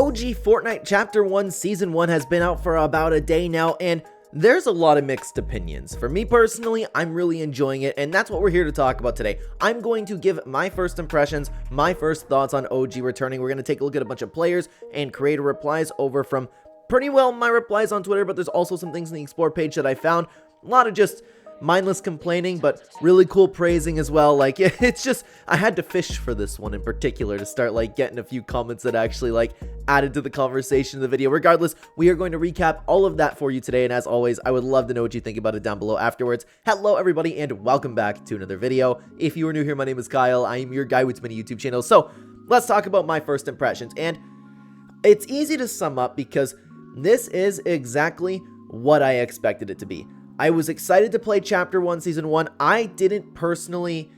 OG Fortnite Chapter 1 Season 1 has been out for about a day now, and there's a lot of mixed opinions. For me personally, I'm really enjoying it, and that's what we're here to talk about today. I'm going to give my first impressions, my first thoughts on OG returning. We're going to take a look at a bunch of players and creator replies over from pretty well my replies on Twitter, but there's also some things in the Explore page that I found. A lot of just mindless complaining, but really cool praising as well. Like, it's just, I had to fish for this one in particular to start like getting a few comments that actually like added to the conversation of the video. Regardless, we are going to recap all of that for you today, and as always, I would love to know what you think about it down below afterwards. Hello everybody, and welcome back to another video. If you are new here, my name is Kyle. I am your guy with many YouTube channels. So let's talk about my first impressions, and it's easy to sum up because this is exactly what I expected it to be. I was excited to play Chapter 1 Season 1. I didn't personally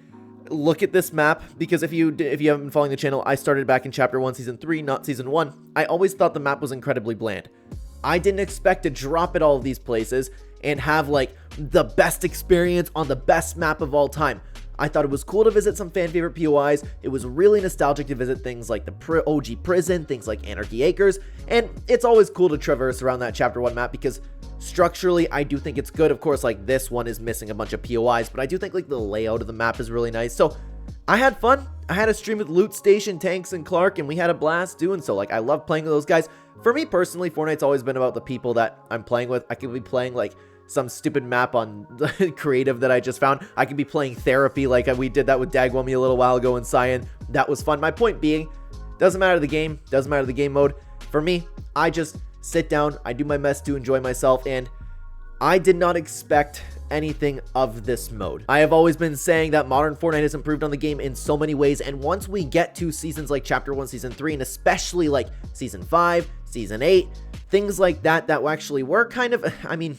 look at this map because if you haven't been following the channel, I started back in Chapter 1 Season 3, not Season 1. I always thought the map was incredibly bland. I didn't expect to drop at all of these places and have like the best experience on the best map of all time. I thought it was cool to visit some fan favorite POIs. It was really nostalgic to visit things like the OG prison, things like Anarchy Acres, and it's always cool to traverse around that Chapter 1 map because structurally, I do think it's good. Of course, like this one is missing a bunch of POIs, but I do think like the layout of the map is really nice. So I had fun. I had a stream with Loot Station, Tanks, and Clark, and we had a blast doing so. Like, I love playing with those guys. For me personally, Fortnite's always been about the people that I'm playing with. I could be playing like some stupid map on creative that I just found. I could be playing Therapy like we did that with Dagwummy a little while ago in Cyan. That was fun. My point being, doesn't matter the game, doesn't matter the game mode. For me, I just sit down, I do my best to enjoy myself, and I did not expect anything of this mode. I have always been saying that modern Fortnite has improved on the game in so many ways, and once we get to seasons like Chapter 1, Season 3, and especially like Season 5, Season 8, things like that actually were kind of, I mean,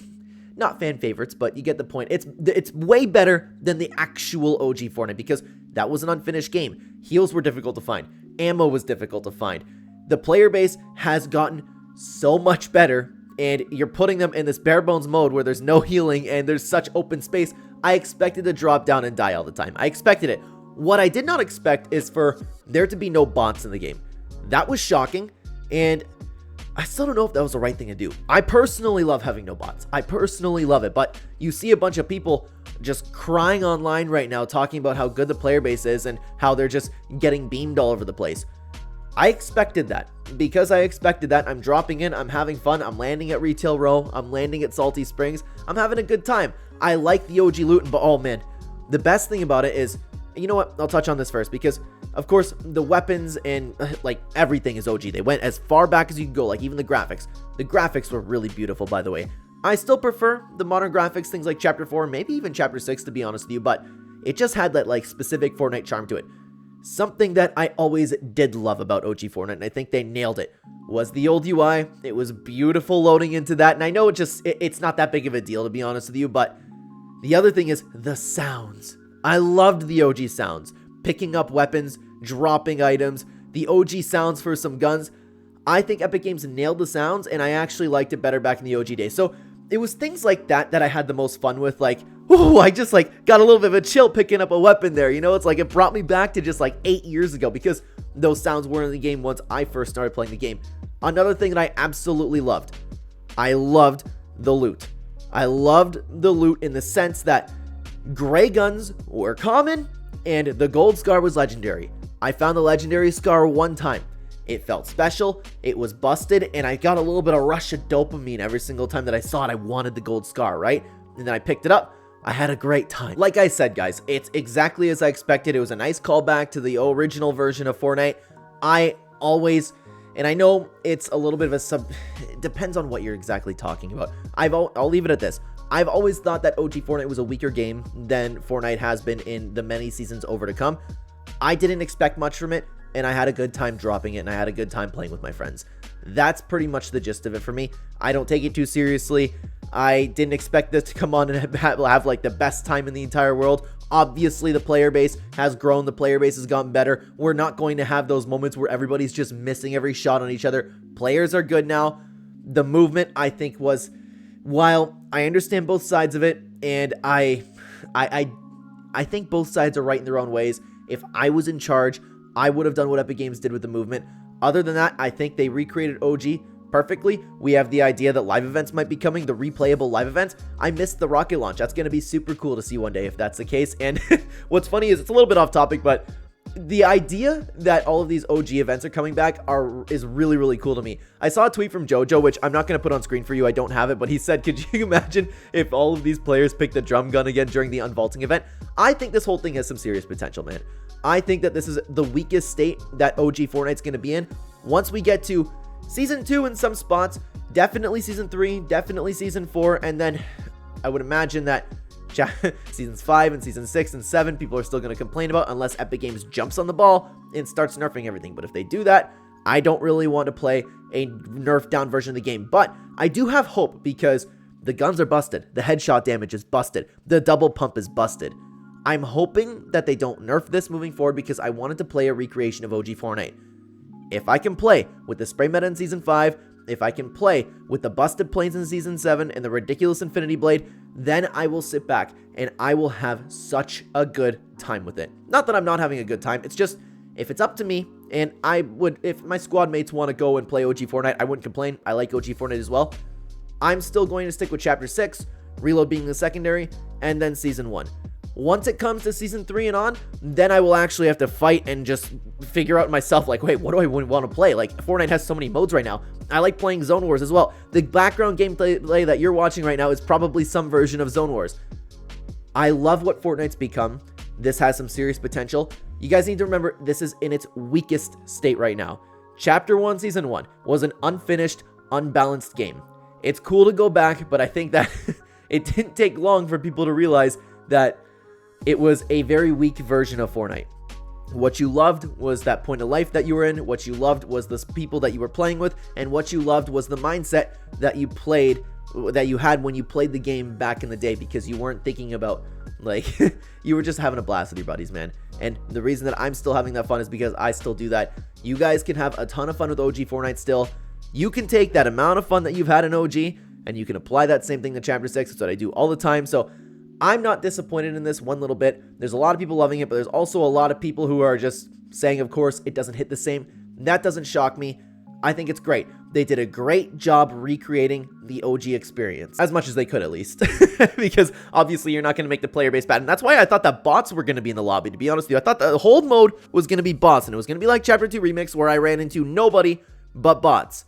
not fan favorites, but you get the point. It's way better than the actual OG Fortnite because that was an unfinished game. Heals were difficult to find. Ammo was difficult to find. The player base has gotten so much better, and you're putting them in this bare bones mode where there's no healing and there's such open space. I expected to drop down and die all the time. I expected it. What I did not expect is for there to be no bots in the game. That was shocking, and I still don't know if that was the right thing to do. I personally love having no bots. I personally love it, but you see a bunch of people just crying online right now talking about how good the player base is and how they're just getting beamed all over the place. I expected that. Because I expected that, I'm dropping in, I'm having fun, I'm landing at Retail Row, I'm landing at Salty Springs, I'm having a good time. I like the OG loot, but oh man, the best thing about it is, you know what, I'll touch on this first, because of course the weapons and like everything is OG. They went as far back as you can go, like even the graphics. The graphics were really beautiful, by the way. I still prefer the modern graphics, things like Chapter 4, maybe even Chapter 6 to be honest with you, but it just had that like specific Fortnite charm to it. Something that I always did love about OG Fortnite, and I think they nailed it, was the old UI. It was beautiful loading into that, and I know it's not that big of a deal to be honest with you, but the other thing is the sounds. I loved the OG sounds. Picking up weapons, dropping items, the OG sounds for some guns. I think Epic Games nailed the sounds, and I actually liked it better back in the OG days. So it was things like that that I had the most fun with, like, ooh, I just like got a little bit of a chill picking up a weapon there, you know? It's like it brought me back to just like 8 years ago because those sounds were in the game once I first started playing the game. Another thing that I absolutely loved, I loved the loot. I loved the loot in the sense that gray guns were common and the gold scar was legendary. I found the legendary scar one time. It felt special, it was busted, and I got a little bit of rush of dopamine every single time that I saw it. I wanted the gold scar, right? And then I picked it up. I had a great time. Like I said, guys, it's exactly as I expected. It was a nice callback to the original version of Fortnite. I always, and I know it's a little bit of a it depends on what you're exactly talking about. I'll leave it at this. I've always thought that OG Fortnite was a weaker game than Fortnite has been in the many seasons over to come. I didn't expect much from it, and I had a good time dropping it, and I had a good time playing with my friends. That's pretty much the gist of it for me. I don't take it too seriously. I didn't expect this to come on and have like the best time in the entire world. Obviously, the player base has grown. The player base has gotten better. We're not going to have those moments where everybody's just missing every shot on each other. Players are good now. The movement, I think, was, while I understand both sides of it, and I think both sides are right in their own ways. If I was in charge, I would have done what Epic Games did with the movement. Other than that, I think they recreated OG perfectly. We have the idea that live events might be coming, the replayable live events. I missed the rocket launch. That's going to be super cool to see one day if that's the case. And what's funny is it's a little bit off topic, but the idea that all of these OG events are coming back is really, really cool to me. I saw a tweet from JoJo, which I'm not going to put on screen for you. I don't have it, but he said, could you imagine if all of these players picked the drum gun again during the unvaulting event? I think this whole thing has some serious potential, man. I think that this is the weakest state that OG Fortnite's going to be in. Once we get to Season 2 in some spots, definitely Season 3, definitely Season 4, and then I would imagine that Seasons 5 and Season 6 and 7 people are still going to complain about unless Epic Games jumps on the ball and starts nerfing everything. But if they do that, I don't really want to play a nerfed down version of the game. But I do have hope because the guns are busted. The headshot damage is busted. The double pump is busted. I'm hoping that they don't nerf this moving forward because I wanted to play a recreation of OG Fortnite. If I can play with the spray meta in Season 5, if I can play with the busted planes in Season 7 and the ridiculous Infinity Blade, then I will sit back and I will have such a good time with it. Not that I'm not having a good time, it's just, if it's up to me, and if my squad mates want to go and play OG Fortnite, I wouldn't complain. I like OG Fortnite as well. I'm still going to stick with Chapter 6, Reload being the secondary, and then Season 1. Once it comes to Season 3 and on, then I will actually have to fight and just figure out myself, like, wait, what do I want to play? Like, Fortnite has so many modes right now. I like playing Zone Wars as well. The background gameplay that you're watching right now is probably some version of Zone Wars. I love what Fortnite's become. This has some serious potential. You guys need to remember, this is in its weakest state right now. Chapter 1, Season 1 was an unfinished, unbalanced game. It's cool to go back, but I think that it didn't take long for people to realize that it was a very weak version of Fortnite. What you loved was that point of life that you were in. What you loved was the people that you were playing with. And what you loved was the mindset that you had when you played the game back in the day, because you weren't thinking about, like, you were just having a blast with your buddies, man. And the reason that I'm still having that fun is because I still do that. You guys can have a ton of fun with OG Fortnite still. You can take that amount of fun that you've had in OG and you can apply that same thing to Chapter 6. That's what I do all the time. So I'm not disappointed in this one little bit. There's a lot of people loving it, but there's also a lot of people who are just saying, of course, it doesn't hit the same. That doesn't shock me. I think it's great. They did a great job recreating the OG experience, as much as they could at least, because obviously you're not going to make the player base bad. And that's why I thought that bots were going to be in the lobby, to be honest with you. I thought the hold mode was going to be bots, and it was going to be like Chapter 2 Remix, where I ran into nobody but bots.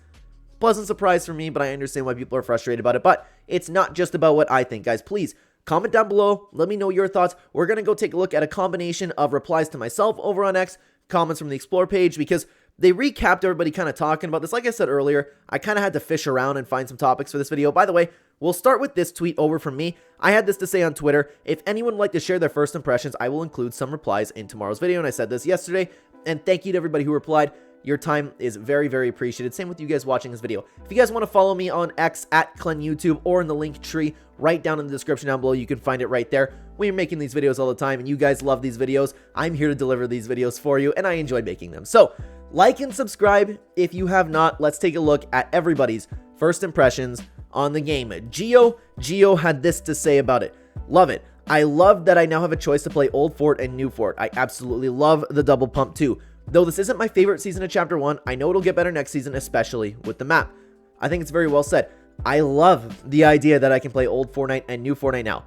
Pleasant surprise for me, but I understand why people are frustrated about it. But it's not just about what I think, guys. Please comment down below. Let me know your thoughts. We're going to go take a look at a combination of replies to myself over on X, comments from the Explore page, because they recapped everybody kind of talking about this. Like I said earlier, I kind of had to fish around and find some topics for this video. By the way, we'll start with this tweet over from me. I had this to say on Twitter. If anyone would like to share their first impressions, I will include some replies in tomorrow's video. And I said this yesterday. And thank you to everybody who replied. Your time is very, very appreciated. Same with you guys watching this video. If you guys want to follow me on X at Clen YouTube or in the link tree right down in the description down below, you can find it right there. We're making these videos all the time and you guys love these videos. I'm here to deliver these videos for you and I enjoy making them. So like and subscribe if you have not. Let's take a look at everybody's first impressions on the game. Geo had this to say about it. Love it. I love that I now have a choice to play Old Fort and New Fort. I absolutely love the double pump too. Though this isn't my favorite season of Chapter 1, I know it'll get better next season, especially with the map. I think it's very well said. I love the idea that I can play Old Fortnite and New Fortnite now.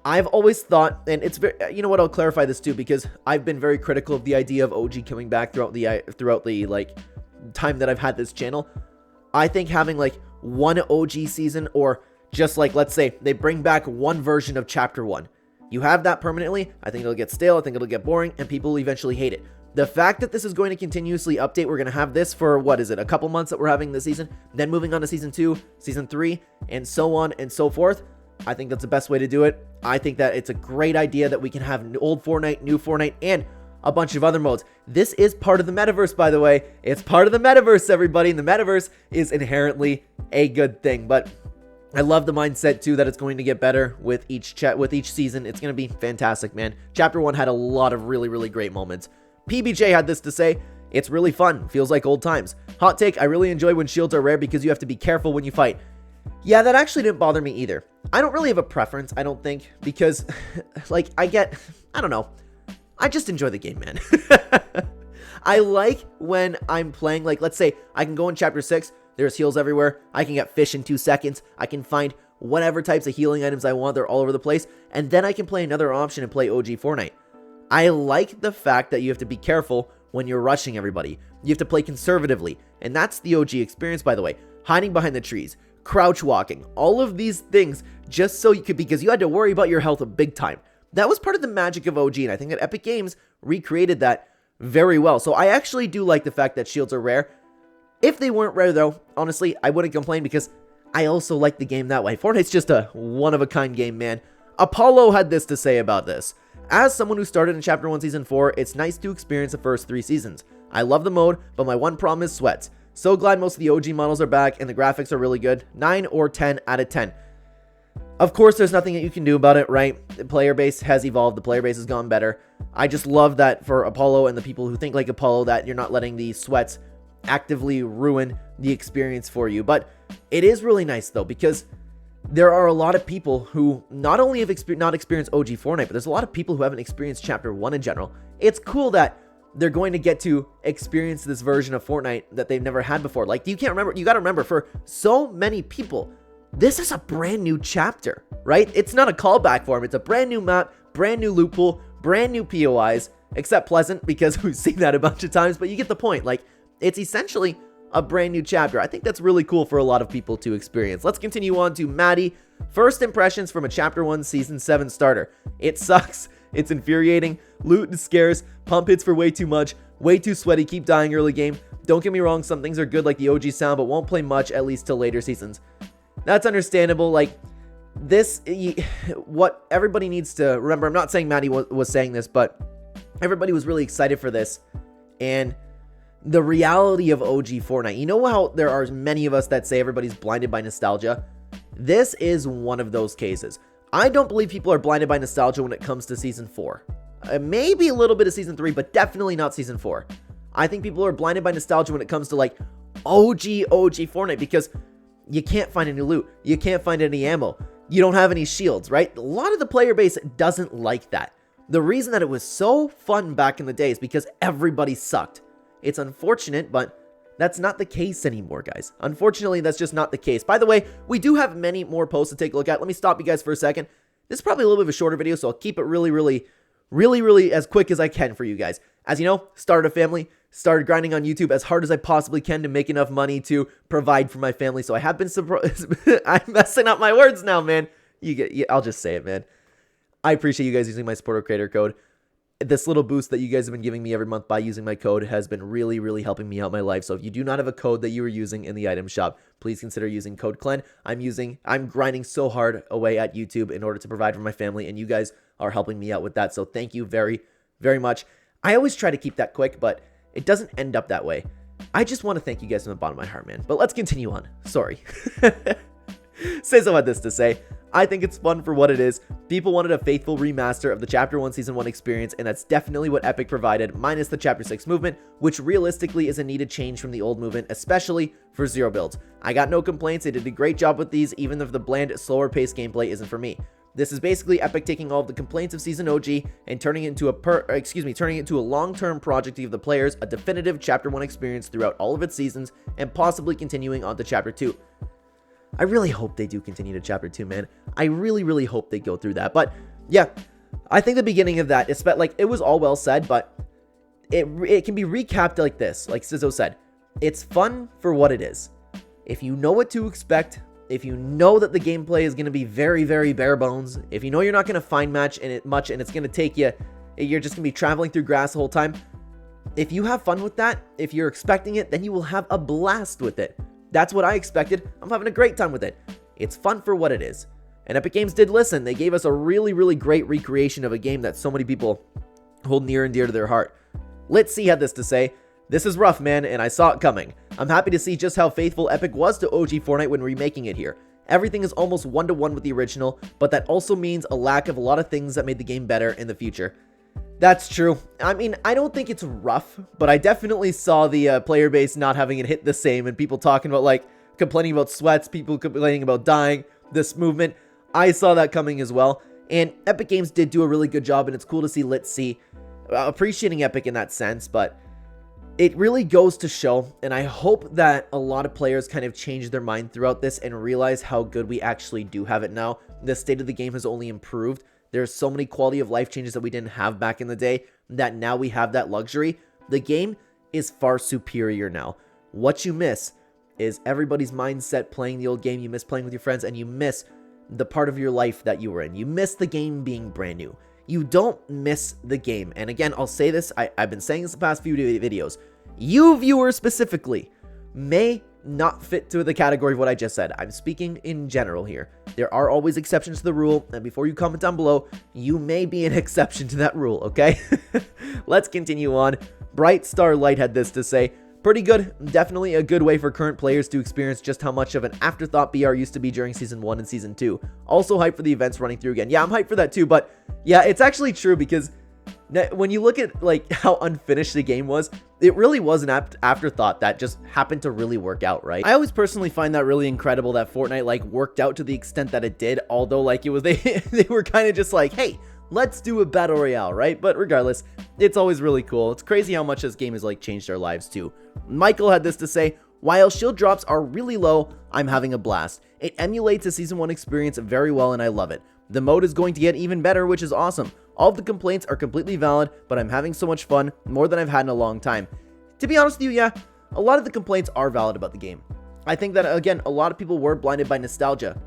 I've always thought, and it's very, you know what, I'll clarify this too, because I've been very critical of the idea of OG coming back throughout the like time that I've had this channel. I think having like one OG season, or just like, let's say they bring back one version of Chapter 1. You have that permanently. I think it'll get stale. I think it'll get boring and people will eventually hate it. The fact that this is going to continuously update, we're going to have this for, what is it, a couple months that we're having this season, then moving on to Season 2, Season 3, and so on and so forth. I think that's the best way to do it. I think that it's a great idea that we can have Old Fortnite, New Fortnite, and a bunch of other modes. This is part of the metaverse, by the way. It's part of the metaverse, everybody, and the metaverse is inherently a good thing. But I love the mindset too that it's going to get better with each season. It's going to be fantastic, man. Chapter 1 had a lot of really, really great moments. PBJ had this to say, it's really fun, feels like old times. Hot take, I really enjoy when shields are rare because you have to be careful when you fight. Yeah, that actually didn't bother me either. I don't really have a preference, I don't think, because, like, I don't know. I just enjoy the game, man. I like when I'm playing, like, let's say I can go in chapter 6, there's heals everywhere, I can get fish in 2 seconds, I can find whatever types of healing items I want, they're all over the place, and then I can play another option and play OG Fortnite. I like the fact that you have to be careful when you're rushing everybody. You have to play conservatively, and that's the OG experience, by the way. Hiding behind the trees, crouch walking, all of these things, just so you could, because you had to worry about your health a big time. That was part of the magic of OG, and I think that Epic Games recreated that very well. So I actually do like the fact that shields are rare. If they weren't rare, though, honestly, I wouldn't complain, because I also like the game that way. Fortnite's just a one-of-a-kind game, man. Apollo had this to say about this. As someone who started in Chapter 1 Season 4, it's nice to experience the first 3 seasons. I love the mode, but my one problem is sweats. So glad most of the OG models are back and the graphics are really good. 9 or 10 out of 10. Of course, there's nothing that you can do about it, right? The player base has evolved. The player base has gone better. I just love that for Apollo and the people who think like Apollo, that you're not letting the sweats actively ruin the experience for you. But it is really nice, though, because there are a lot of people who not only have not experienced OG Fortnite, but there's a lot of people who haven't experienced Chapter 1 in general. It's cool that they're going to get to experience this version of Fortnite that they've never had before. Like, you got to remember, for so many people, this is a brand new chapter, right? It's not a callback for them. It's a brand new map, brand new loot pool, brand new POIs, except Pleasant, because we've seen that a bunch of times, but you get the point. Like, it's essentially a brand new chapter. I think that's really cool for a lot of people to experience. Let's continue on to Maddie. First impressions from a Chapter 1 Season 7 starter. It sucks. It's infuriating. Loot is scarce. Pump hits for way too much. Way too sweaty. Keep dying early game. Don't get me wrong, some things are good like the OG sound, but won't play much, at least till later seasons. That's understandable. Like, this, what everybody needs to remember, I'm not saying Maddie was saying this, but everybody was really excited for this. And the reality of OG Fortnite, you know how there are many of us that say everybody's blinded by nostalgia? This is one of those cases. I don't believe people are blinded by nostalgia when it comes to Season 4. Maybe a little bit of Season 3, but definitely not Season 4. I think people are blinded by nostalgia when it comes to, like, OG Fortnite, because you can't find any loot. You can't find any ammo. You don't have any shields, right? A lot of the player base doesn't like that. The reason that it was so fun back in the day is because everybody sucked. It's unfortunate, but that's not the case anymore, guys. Unfortunately, that's just not the case. By the way, we do have many more posts to take a look at. Let me stop you guys for a second. This is probably a little bit of a shorter video, so I'll keep it really as quick as I can for you guys. As you know, started a family, started grinding on YouTube as hard as I possibly can to make enough money to provide for my family. So I have been I'm messing up my words now, man. I'll just say it, man. I appreciate you guys using my supporter creator code. This little boost that you guys have been giving me every month by using my code has been really helping me out in my life. So if you do not have a code that you are using in the item shop, please consider using code Clen. I'm grinding so hard away at YouTube in order to provide for my family, and you guys are helping me out with that. So thank you very much. I always try to keep that quick, but it doesn't end up that way. I just want to thank you guys from the bottom of my heart, man. But let's continue on. Sorry. Says I had this to say. I think it's fun for what it is. People wanted a faithful remaster of the Chapter 1 Season 1 experience, and that's definitely what Epic provided, minus the Chapter 6 movement, which realistically is a needed change from the old movement, especially for zero builds. I got no complaints. They did a great job with these, even if the bland, slower paced gameplay isn't for me. This is basically Epic taking all of the complaints of Season OG and turning it into a long-term project to give the players a definitive Chapter 1 experience throughout all of its seasons, and possibly continuing on to Chapter 2. I really hope they do continue to Chapter 2, man. I really hope they go through that. But yeah, I think the beginning of that, like, it was all well said, but it can be recapped like this. Like Sizzo said, it's fun for what it is. If you know what to expect, if you know that the gameplay is going to be very bare bones, if you know you're not going to find much and it's going to take you, you're just going to be traveling through grass the whole time. If you have fun with that, if you're expecting it, then you will have a blast with it. That's what I expected. I'm having a great time with it. It's fun for what it is. And Epic Games did listen. They gave us a really great recreation of a game that so many people hold near and dear to their heart. Let's see had this to say. This is rough, man, and I saw it coming. I'm happy to see just how faithful Epic was to OG Fortnite when remaking it here. Everything is almost one-to-one with the original, but that also means a lack of a lot of things that made the game better in the future. That's true. I mean, I don't think it's rough, but I definitely saw the player base not having it hit the same, and people talking about, like, complaining about sweats, people complaining about dying, this movement. I saw that coming as well, and Epic Games did do a really good job, and it's cool to see Let's See appreciating Epic in that sense, but It really goes to show, and I hope that a lot of players kind of change their mind throughout this and realize how good we actually do have it now. The state of the game has only improved. There's so many quality of life changes that we didn't have back in the day that now we have that luxury. The game is far superior now. What you miss is everybody's mindset playing the old game. You miss playing with your friends, and you miss the part of your life that you were in. You miss the game being brand new. You don't miss the game. And again, I'll say this, I've been saying this the past few videos. You viewers specifically may not fit to the category of what I just said. I'm speaking in general here. There are always exceptions to the rule, and before you comment down below, you may be an exception to that rule, okay? Let's continue on. Bright Star Light had this to say: pretty good, definitely a good way for current players to experience just how much of an afterthought BR used to be during Season 1 and Season 2. Also hyped for the events running through again. Yeah, I'm hyped for that too, but yeah, it's actually true because when you look at like how unfinished the game was, it really was an afterthought that just happened to really work out, right? I always personally find that really incredible that Fortnite like worked out to the extent that it did, although like it was they were kind of just like, hey, let's do a battle royale, right? But regardless, it's always really cool. It's crazy how much this game has like changed our lives too. Michael had this to say: while shield drops are really low, I'm having a blast. It emulates a Season 1 experience very well, and I love it. The mode is going to get even better, which is awesome. All of the complaints are completely valid, but I'm having so much fun, more than I've had in a long time. To be honest with you, yeah, a lot of the complaints are valid about the game. I think that, again, a lot of people were blinded by nostalgia.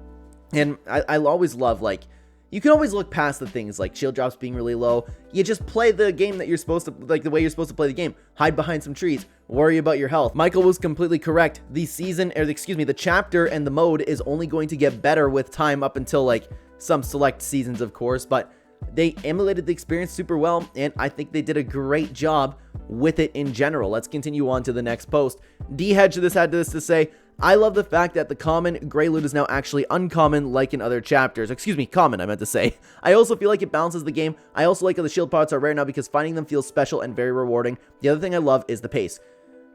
And I always love, like, you can always look past the things like shield drops being really low. You just play the game that you're supposed to, like the way you're supposed to play the game. Hide behind some trees. Worry about your health. Michael was completely correct. The chapter and the mode is only going to get better with time up until like some select seasons, of course. But they emulated the experience super well, and I think they did a great job with it in general. Let's continue on to the next post. D-Hedge had this to say: I love the fact that the common gray loot is now actually uncommon like in other chapters. Excuse me, common, I meant to say. I also feel like it balances the game. I also like how the shield pods are rare now because finding them feels special and very rewarding. The other thing I love is the pace.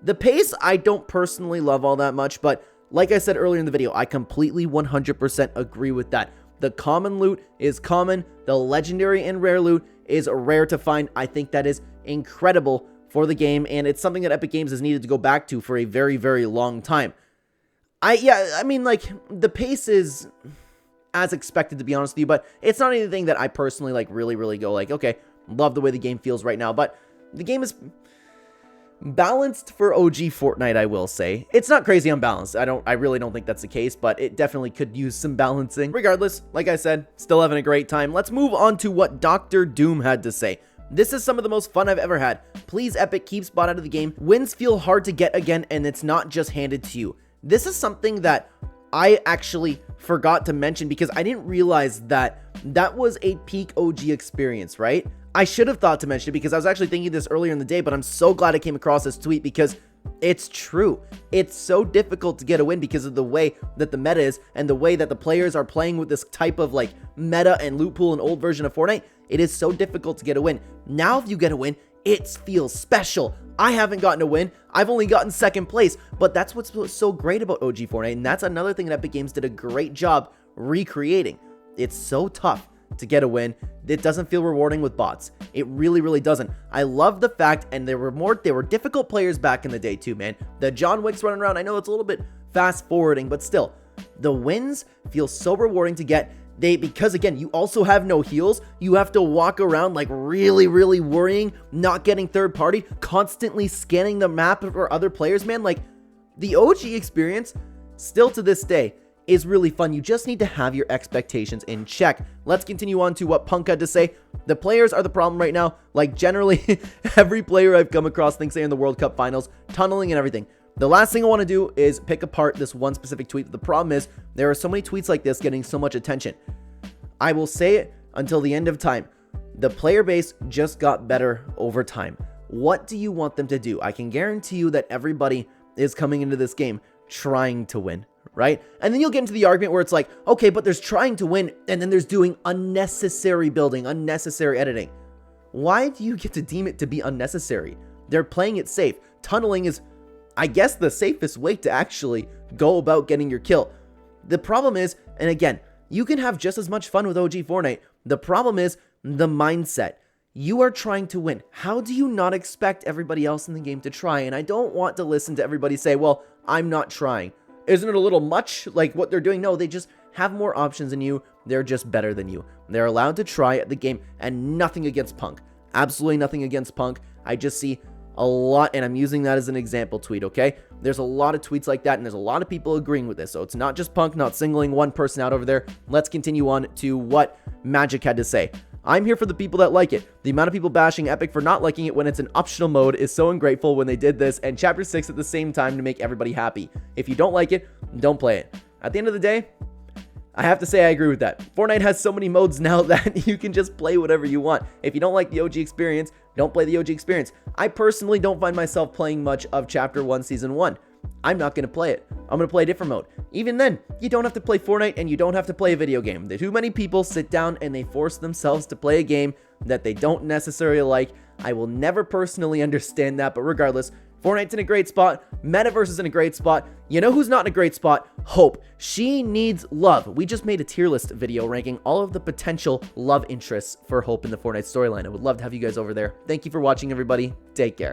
The pace I don't personally love all that much, but like I said earlier in the video, I completely 100% agree with that. The common loot is common. The legendary and rare loot is rare to find. I think that is incredible for the game, and it's something that Epic Games has needed to go back to for a very, very long time. I mean, like, the pace is as expected, to be honest with you, but it's not anything that I personally, like, really go, like, okay, love the way the game feels right now, but the game is balanced for OG Fortnite, I will say. It's not crazy unbalanced. I really don't think that's the case, but it definitely could use some balancing. Regardless, like I said, still having a great time. Let's move on to what Dr. Doom had to say. This is some of the most fun I've ever had. Please, Epic, keep spot out of the game. Wins feel hard to get again, and it's not just handed to you. This is something that I actually forgot to mention because I didn't realize that that was a peak OG experience, right? I should have thought to mention it because I was actually thinking this earlier in the day, but I'm so glad I came across this tweet because it's true. It's so difficult to get a win because of the way that the meta is and the way that the players are playing with this type of like meta and loot pool and old version of Fortnite. It is so difficult to get a win. Now if you get a win, it feels special. I haven't gotten a win. I've only gotten second place, but that's what's so great about OG Fortnite, and that's another thing that Epic Games did a great job recreating. It's so tough to get a win. It doesn't feel rewarding with bots. It really doesn't. I love the fact, and there were difficult players back in the day too, man. The John Wicks running around, I know it's a little bit fast forwarding, but still, the wins feel so rewarding to get. Because again, you also have no heals. You have to walk around like really worrying, not getting third party, constantly scanning the map for other players, man. Like, the OG experience, still to this day, is really fun. You just need to have your expectations in check. Let's continue on to what Punk had to say. The players are the problem right now. Like, generally, every player I've come across thinks they're in the World Cup finals, tunneling and everything. The last thing I want to do is pick apart this one specific tweet. The problem is there are so many tweets like this getting so much attention. I will say it until the end of time. The player base just got better over time. What do you want them to do? I can guarantee you that everybody is coming into this game trying to win, right? And then you'll get into the argument where it's like, okay, but there's trying to win, and then there's doing unnecessary building, unnecessary editing. Why do you get to deem it to be unnecessary? They're playing it safe. Tunneling is, I guess, the safest way to actually go about getting your kill. The problem is, and again, you can have just as much fun with OG Fortnite. The problem is the mindset. You are trying to win. How do you not expect everybody else in the game to try? And I don't want to listen to everybody say, well, I'm not trying. Isn't it a little much like what they're doing? No, they just have more options than you. They're just better than you. They're allowed to try at the game, and nothing against Punk. Absolutely nothing against Punk. I just see a lot, and I'm using that as an example tweet, okay? There's a lot of tweets like that, and there's a lot of people agreeing with this, so it's not just Punk, not singling one person out over there. Let's continue on to what Magic had to say. I'm here for the people that like it. The amount of people bashing Epic for not liking it when it's an optional mode is so ungrateful when they did this, and Chapter 6 at the same time to make everybody happy. If you don't like it, don't play it. At the end of the day, I have to say I agree with that. Fortnite has so many modes now that you can just play whatever you want. If you don't like the OG experience, don't play the OG experience. I personally don't find myself playing much of Chapter 1 Season 1. I'm not going to play it. I'm going to play a different mode. Even then, you don't have to play Fortnite and you don't have to play a video game. Too many people sit down and they force themselves to play a game that they don't necessarily like. I will never personally understand that, but regardless, Fortnite's in a great spot. Metaverse is in a great spot. You know who's not in a great spot? Hope. She needs love. We just made a tier list video ranking all of the potential love interests for Hope in the Fortnite storyline. I would love to have you guys over there. Thank you for watching, everybody. Take care.